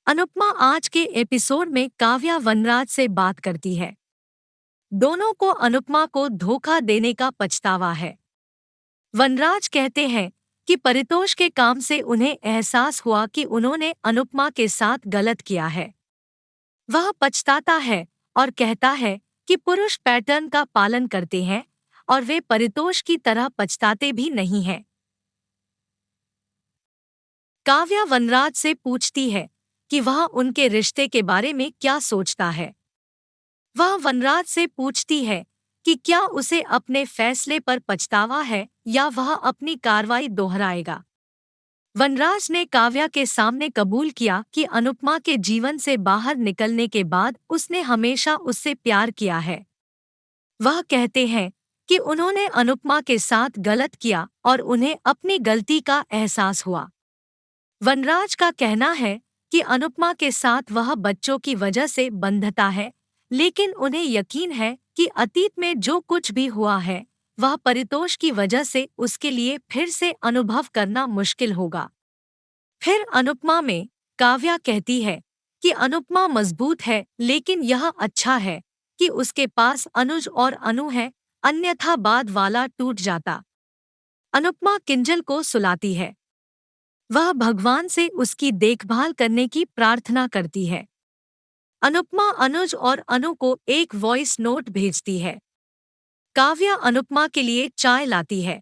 अनुपमा आज के एपिसोड में काव्या वनराज से बात करती है। दोनों को अनुपमा को धोखा देने का पछतावा है। वनराज कहते हैं कि परितोष के काम से उन्हें एहसास हुआ कि उन्होंने अनुपमा के साथ गलत किया है। वह पछताता है और कहता है कि पुरुष पैटर्न का पालन करते हैं और वे परितोष की तरह पछताते भी नहीं हैं। काव्या वनराज से पूछती है कि वह उनके रिश्ते के बारे में क्या सोचता है। वह वनराज से पूछती है कि क्या उसे अपने फैसले पर पछतावा है या वह अपनी कार्रवाई दोहराएगा। वनराज ने काव्या के सामने कबूल किया कि अनुपमा के जीवन से बाहर निकलने के बाद उसने हमेशा उससे प्यार किया है। वह कहते हैं कि उन्होंने अनुपमा के साथ गलत किया और उन्हें अपनी गलती का एहसास हुआ। वनराज का कहना है कि अनुपमा के साथ वह बच्चों की वजह से बंधता है, लेकिन उन्हें यकीन है कि अतीत में जो कुछ भी हुआ है वह परितोष की वजह से उसके लिए फिर से अनुभव करना मुश्किल होगा। फिर अनुपमा में काव्या कहती है कि अनुपमा मजबूत है, लेकिन यह अच्छा है कि उसके पास अनुज और अनु है, अन्यथा बाद वाला टूट जाता। अनुपमा किंजल को सुलाती है। वह भगवान से उसकी देखभाल करने की प्रार्थना करती है। अनुपमा अनुज और अनु को एक वॉइस नोट भेजती है। काव्या अनुपमा के लिए चाय लाती है।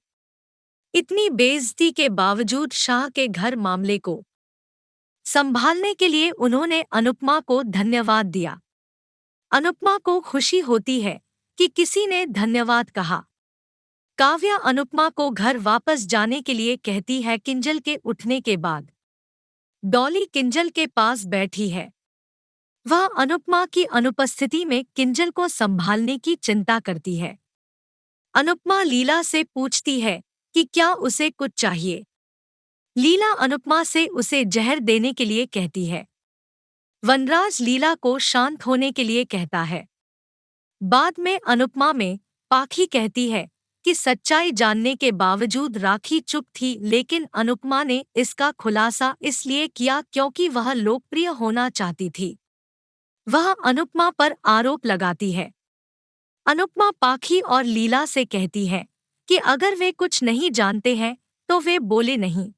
इतनी बेइज्जती के बावजूद शाह के घर मामले को संभालने के लिए उन्होंने अनुपमा को धन्यवाद दिया। अनुपमा को खुशी होती है कि किसी ने धन्यवाद कहा। काव्या अनुपमा को घर वापस जाने के लिए कहती है। किंजल के उठने के बाद डॉली किंजल के पास बैठी है। वह अनुपमा की अनुपस्थिति में किंजल को संभालने की चिंता करती है। अनुपमा लीला से पूछती है कि क्या उसे कुछ चाहिए। लीला अनुपमा से उसे जहर देने के लिए कहती है। वनराज लीला को शांत होने के लिए कहता है। बाद में अनुपमा में पाखी कहती है कि सच्चाई जानने के बावजूद राखी चुप थी, लेकिन अनुपमा ने इसका खुलासा इसलिए किया क्योंकि वह लोकप्रिय होना चाहती थी। वह अनुपमा पर आरोप लगाती है। अनुपमा पाखी और लीला से कहती है कि अगर वे कुछ नहीं जानते हैं तो वे बोले नहीं।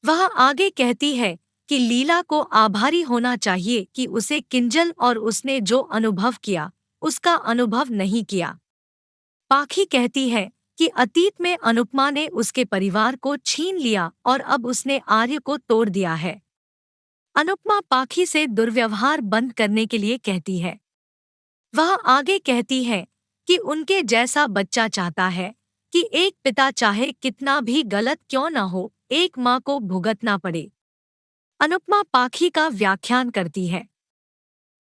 वह आगे कहती है कि लीला को आभारी होना चाहिए कि उसे किंजल और उसने जो अनुभव किया उसका अनुभव नहीं किया। पाखी कहती है कि अतीत में अनुपमा ने उसके परिवार को छीन लिया और अब उसने आर्य को तोड़ दिया है। अनुपमा पाखी से दुर्व्यवहार बंद करने के लिए कहती है। वह आगे कहती है कि उनके जैसा बच्चा चाहता है कि एक पिता चाहे कितना भी गलत क्यों न हो, एक माँ को भुगतना पड़े। अनुपमा पाखी का व्याख्यान करती है।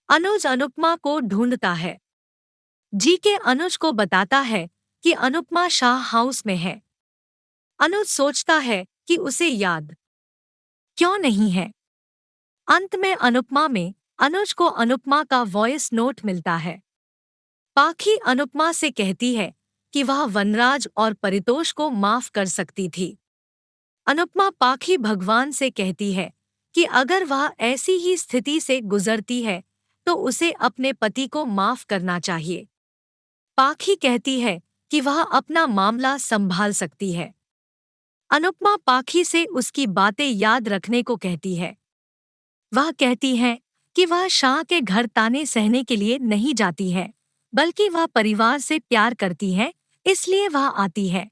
अनुज अनुपमा को ढूंढता है। जीके अनुज को बताता है कि अनुपमा शाह हाउस में है। अनुज सोचता है कि उसे याद क्यों नहीं है। अंत में अनुपमा में अनुज को अनुपमा का वॉइस नोट मिलता है। पाखी अनुपमा से कहती है कि वह वनराज और परितोष को माफ कर सकती थी। अनुपमा पाखी भगवान से कहती है कि अगर वह ऐसी ही स्थिति से गुजरती है तो उसे अपने पति को माफ करना चाहिए। पाखी कहती है कि वह अपना मामला संभाल सकती है। अनुपमा पाखी से उसकी बातें याद रखने को कहती है। वह कहती है कि वह शाह के घर ताने सहने के लिए नहीं जाती है, बल्कि वह परिवार से प्यार करती है, इसलिए वह आती है।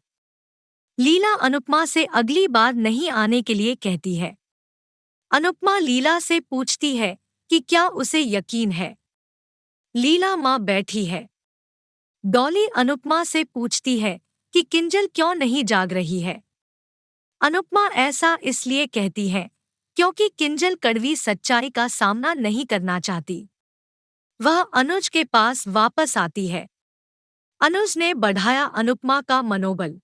लीला अनुपमा से अगली बार नहीं आने के लिए कहती है। अनुपमा लीला से पूछती है कि क्या उसे यकीन है। लीला माँ बैठी है। डॉली अनुपमा से पूछती है कि किंजल क्यों नहीं जाग रही है। अनुपमा ऐसा इसलिए कहती है क्योंकि किंजल कड़वी सच्चाई का सामना नहीं करना चाहती। वह अनुज के पास वापस आती है। अनुज ने बढ़ाया अनुपमा का मनोबल।